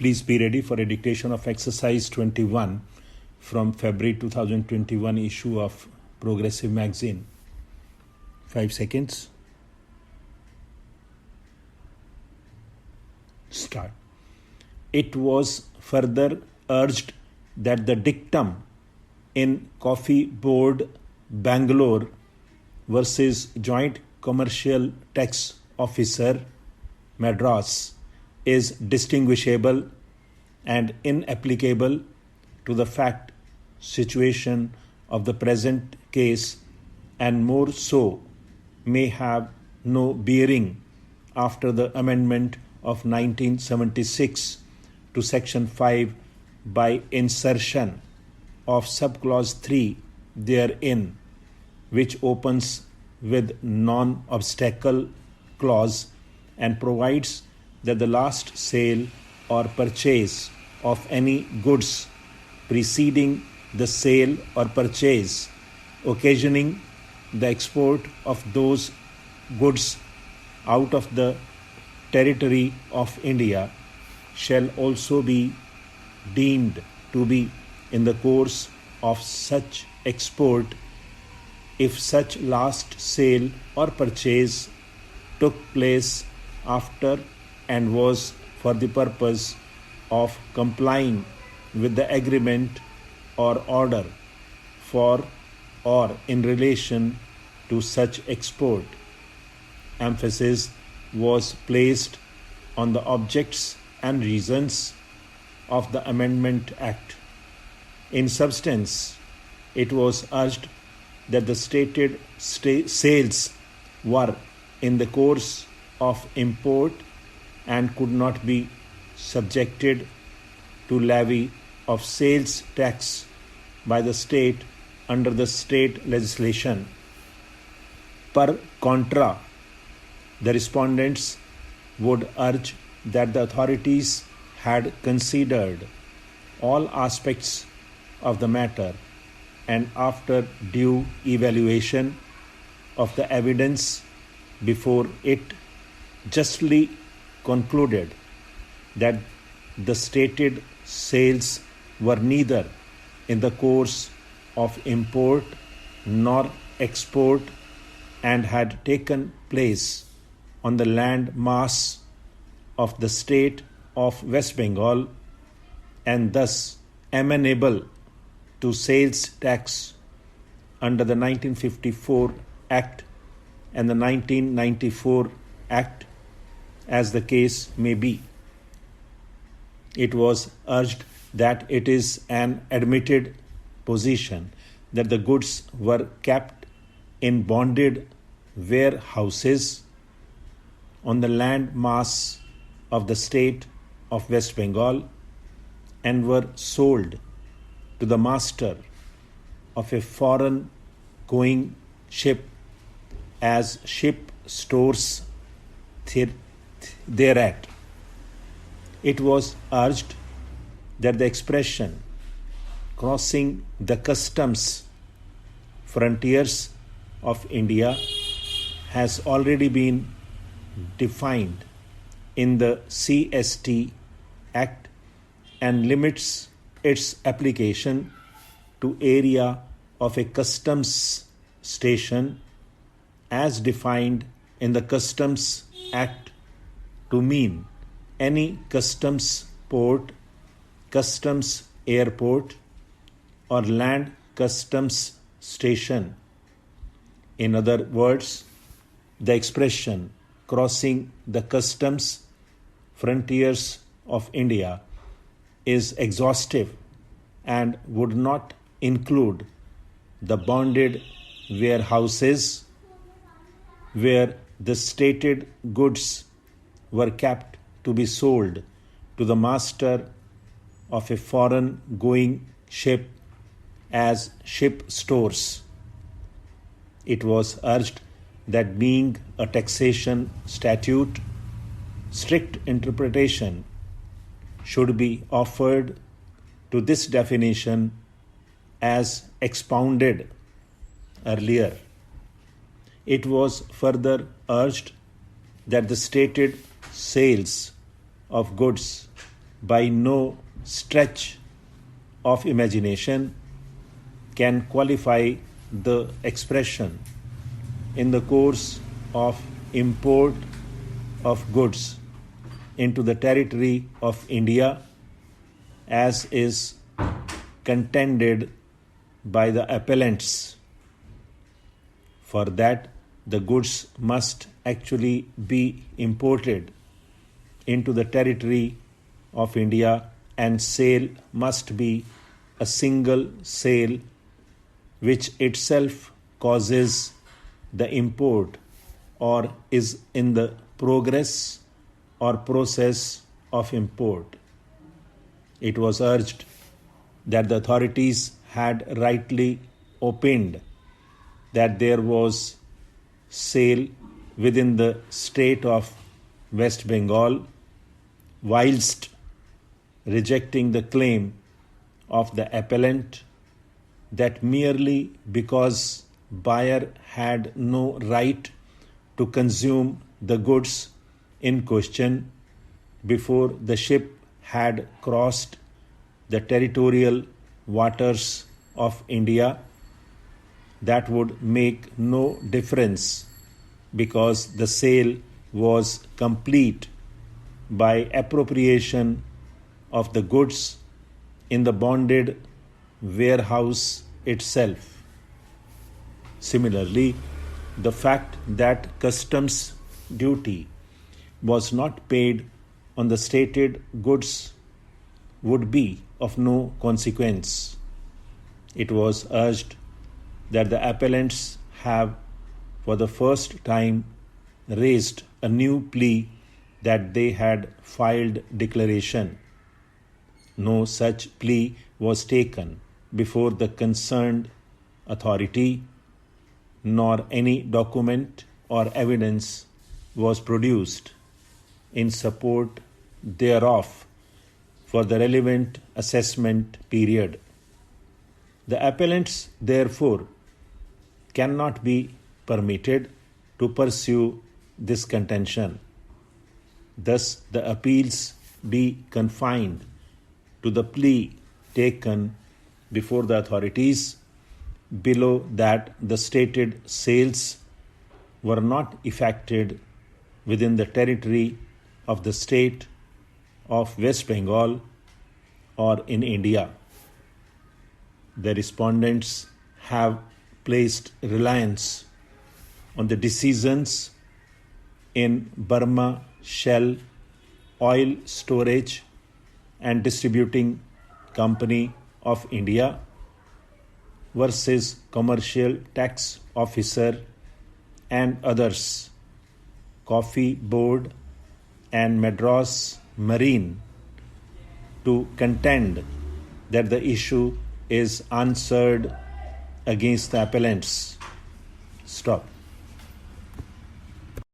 Please be ready for a dictation of exercise 21 from February 2021 issue of Progressive Magazine. 5 seconds. Start. It was further urged that the dictum in Coffee Board Bangalore versus Joint Commercial Tax Officer Madras is distinguishable and inapplicable to the fact situation of the present case, and more so may have no bearing after the amendment of 1976 to Section 5 by insertion of subclause 3 therein, which opens with non-obstacle clause and provides that the last sale or purchase of any goods preceding the sale or purchase occasioning the export of those goods out of the territory of India shall also be deemed to be in the course of such export if such last sale or purchase took place after and was for the purpose of complying with the agreement or order for or in relation to such export. Emphasis was placed on the objects and reasons of the Amendment Act. In substance, it was urged that the stated sales were in the course of import and could not be subjected to levy of sales tax by the state under the state legislation. Per contra, the respondents would urge that the authorities had considered all aspects of the matter and after due evaluation of the evidence before it justly concluded that the stated sales were neither in the course of import nor export and had taken place on the land mass of the state of West Bengal and thus amenable to sales tax under the 1954 Act and the 1994 Act, as the case may be. It was urged that it is an admitted position that the goods were kept in bonded warehouses on the land mass of the state of West Bengal and were sold to the master of a foreign going ship as ship stores thereat. It was urged that the expression crossing the customs frontiers of India has already been defined in the CST Act and limits its application to area of a customs station as defined in the Customs Act to mean any customs port, customs airport, or land customs station. In other words, the expression crossing the customs frontiers of India is exhaustive and would not include the bonded warehouses where the stated goods were kept to be sold to the master of a foreign going ship as ship stores. It was urged that being a taxation statute, strict interpretation should be offered to this definition as expounded earlier. It was further urged that the stated sales of goods by no stretch of imagination can qualify the expression in the course of import of goods into the territory of India as is contended by the appellants. For that, the goods must actually be imported into the territory of India and sale must be a single sale which itself causes the import or is in the progress or process of import. It was urged that the authorities had rightly opined that there was sale within the state of West Bengal, whilst rejecting the claim of the appellant that merely because buyer had no right to consume the goods in question before the ship had crossed the territorial waters of India, that would make no difference because the sale was complete by appropriation of the goods in the bonded warehouse itself. Similarly, the fact that customs duty was not paid on the stated goods would be of no consequence. It was urged that the appellants have for the first time raised a new plea that they had filed declaration. No such plea was taken before the concerned authority, nor any document or evidence was produced in support thereof for the relevant assessment period. The appellants, therefore, cannot be permitted to pursue this contention. Thus, the appeals be confined to the plea taken before the authorities below that the stated sales were not effected within the territory of the state of West Bengal or in India. The respondents have placed reliance on the decisions in Burma Shell Oil Storage and Distributing Company of India versus Commercial Tax Officer and others, Coffee Board and Madras Marine, to contend that the issue is answered against the appellants. Stop.